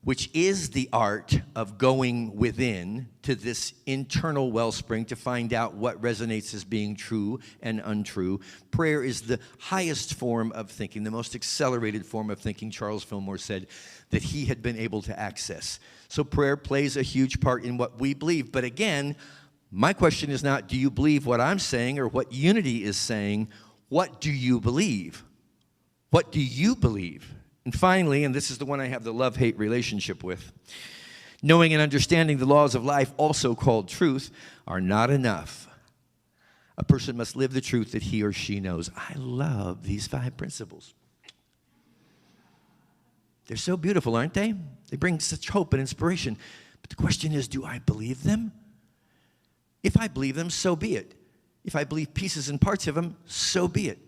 S2: which is the art of going within to this internal wellspring to find out what resonates as being true and untrue. Prayer is the highest form of thinking, the most accelerated form of thinking, Charles Fillmore said, that he had been able to access. So prayer plays a huge part in what we believe. But again, my question is not, do you believe what I'm saying or what unity is saying? What do you believe? What do you believe? And finally, and this is the one I have the love-hate relationship with, knowing and understanding the laws of life, also called truth, are not enough. A person must live the truth that he or she knows. I love these 5 principles. They're so beautiful, aren't they? They bring such hope and inspiration. But the question is, do I believe them? If I believe them, so be it. If I believe pieces and parts of them, so be it.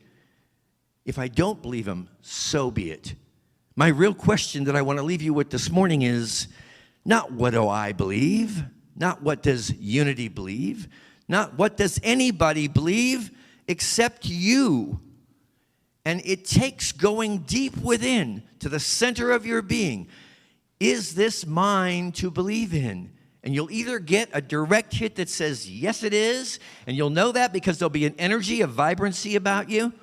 S2: If I don't believe them, so be it. My real question that I want to leave you with this morning is not what do I believe, not what does unity believe, not what does anybody believe except you. And it takes going deep within to the center of your being. Is this mine to believe in? And you'll either get a direct hit that says, yes, it is, and you'll know that because there'll be an energy, a vibrancy about you,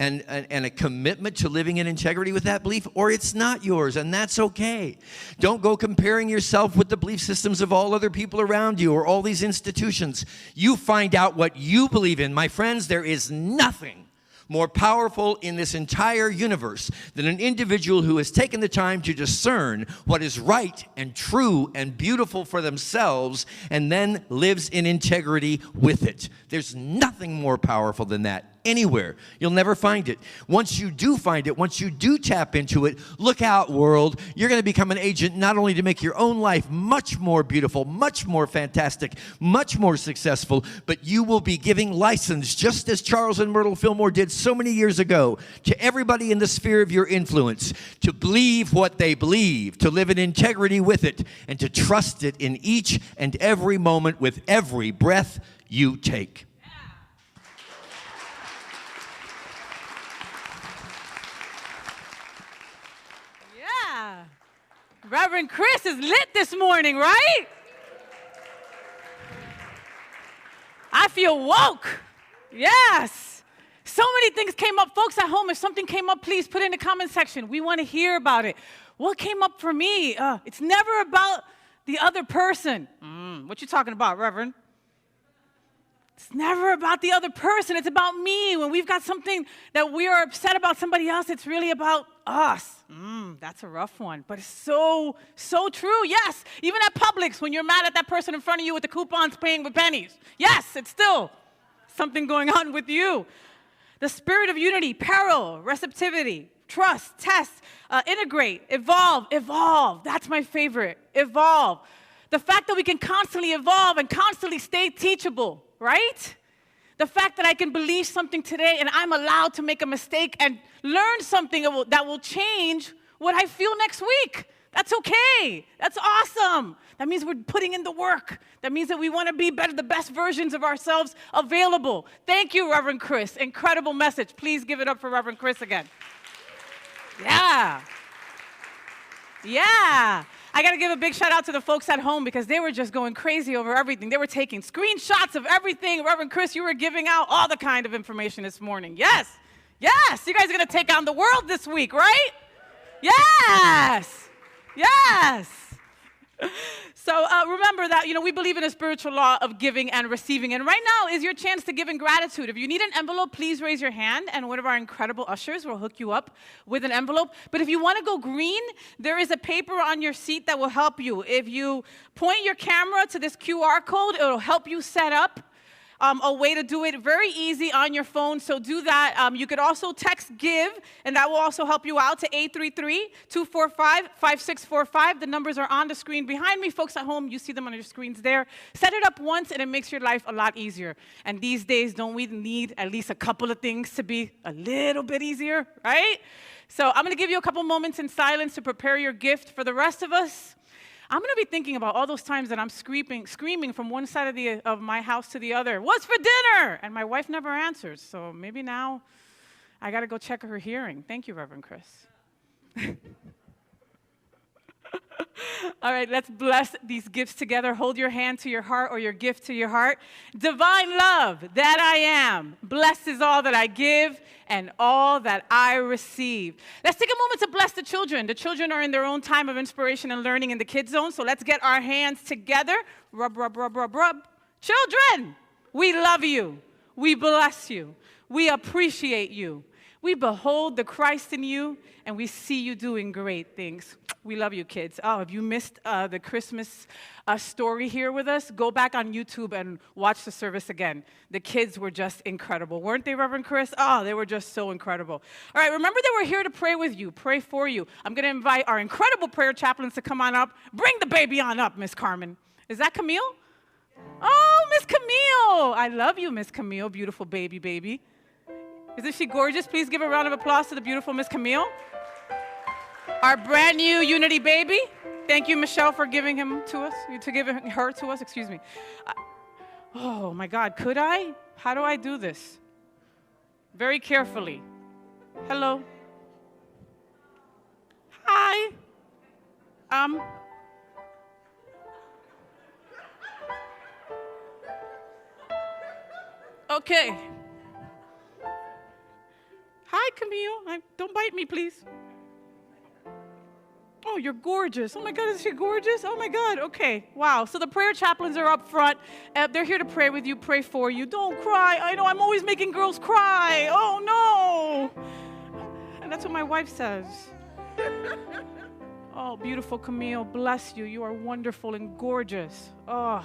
S2: and a commitment to living in integrity with that belief, or it's not yours, and that's okay. Don't go comparing yourself with the belief systems of all other people around you or all these institutions. You find out what you believe in. My friends, there is nothing more powerful in this entire universe than an individual who has taken the time to discern what is right and true and beautiful for themselves and then lives in integrity with it. There's nothing more powerful than that. anywhere. You'll never find it. Once you do find it, once you do tap into it, look out, world. You're going to become an agent not only to make your own life much more beautiful, much more fantastic, much more successful, but you will be giving license, just as Charles and Myrtle Fillmore did so many years ago, to everybody in the sphere of your influence to believe what they believe, to live in integrity with it, and to trust it in each and every moment with every breath you take.
S1: Yeah. Reverend Chris is lit this morning, right? I feel woke. Yes. So many things came up. Folks at home, if something came up, please put it in the comment section. We want to hear about it. What came up for me? It's never about the other person. What you talking about, Reverend? It's never about the other person. It's about me. When we've got something that we are upset about somebody else, it's really about us. That's a rough one, but it's so true. Yes, even at Publix, when you're mad at that person in front of you with the coupons paying with pennies. Yes, it's still something going on with you. The spirit of unity, peril, receptivity, trust, test, integrate, evolve. That's my favorite, evolve. The fact that we can constantly evolve and constantly stay teachable. Right? The fact that I can believe something today and I'm allowed to make a mistake and learn something that will change what I feel next week. That's okay. That's awesome. That means we're putting in the work. That means that we want to be better, the best versions of ourselves available. Thank you, Reverend Chris. Incredible message. Please give it up for Reverend Chris again. Yeah. Yeah. I got to give a big shout out to the folks at home because they were just going crazy over everything. They were taking screenshots of everything. Reverend Chris, you were giving out all the kind of information this morning. Yes. Yes. You guys are going to take on the world this week, right? Yes. Yes. So remember that, we believe in a spiritual law of giving and receiving. And right now is your chance to give in gratitude. If you need an envelope, please raise your hand, and one of our incredible ushers will hook you up with an envelope. But if you want to go green, there is a paper on your seat that will help you. If you point your camera to this QR code, it will help you set up a way to do it very easy on your phone, so do that. You could also text GIVE, and that will also help you out to 833-245-5645. The numbers are on the screen behind me. Folks at home, you see them on your screens there. Set it up once, and it makes your life a lot easier. And these days, don't we need at least a couple of things to be a little bit easier, right? So I'm going to give you a couple moments in silence to prepare your gift. For the rest of us, I'm going to be thinking about all those times that I'm screaming from one side of my house to the other, "What's for dinner?" And my wife never answers. So maybe now I got to go check her hearing. Thank you, Reverend Chris. All right, let's bless these gifts together. Hold your hand to your heart or your gift to your heart. Divine love, that I am. Blessed is all that I give and all that I receive. Let's take a moment to bless the children. The children are in their own time of inspiration and learning in the kids zone, so let's get our hands together. Rub, rub, rub, rub, rub. Children, we love you. We bless you. We appreciate you. We behold the Christ in you, and we see you doing great things. We love you, kids. Oh, if you missed the Christmas story here with us, go back on YouTube and watch the service again. The kids were just incredible. Weren't they, Reverend Chris? Oh, they were just so incredible. All right, remember that we're here to pray with you, pray for you. I'm going to invite our incredible prayer chaplains to come on up. Bring the baby on up, Miss Carmen. Is that Camille? Oh, Miss Camille. I love you, Miss Camille, beautiful baby. Isn't she gorgeous? Please give a round of applause to the beautiful Miss Camille. Our brand new Unity baby. Thank you, Michelle, for giving her to us. Excuse me. Oh my God, could I? How do I do this? Very carefully. Hello. Hi. Okay. Hi, Camille. Don't bite me, please. Oh, you're gorgeous. Oh, my God, is she gorgeous? Oh, my God. Okay. Wow. So the prayer chaplains are up front. They're here to pray with you, pray for you. Don't cry. I know I'm always making girls cry. Oh, no. And that's what my wife says. Oh, beautiful Camille, bless you. You are wonderful and gorgeous. Oh.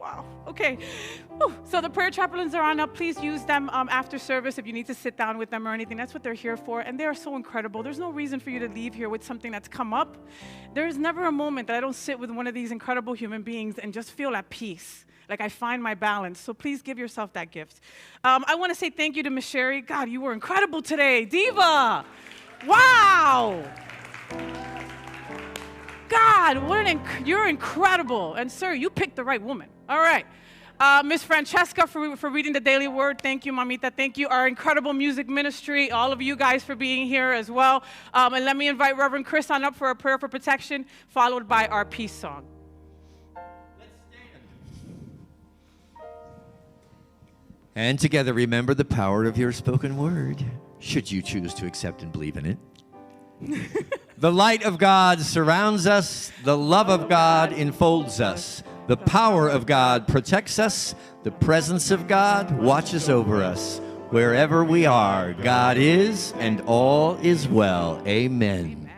S1: Wow. Okay. Whew. So the prayer chaplains are on up. Please use them after service if you need to sit down with them or anything. That's what they're here for. And they are so incredible. There's no reason for you to leave here with something that's come up. There's never a moment that I don't sit with one of these incredible human beings and just feel at peace. Like I find my balance. So please give yourself that gift. I want to say thank you to Miss Sherry. God, you were incredible today. Diva. Wow. God, you're incredible. And sir, you picked the right woman. All right. Miss Francesca for reading the daily word. Thank you, Mamita. Thank you. Our incredible music ministry. All of you guys for being here as well. And let me invite Reverend Chris on up for a prayer for protection, followed by our peace song.
S2: Let's stand. And together remember the power of your spoken word, should you choose to accept and believe in it. The light of God surrounds us. The love of God enfolds us. The power of God protects us. The presence of God watches over us. Wherever we are, God is, and all is well. Amen.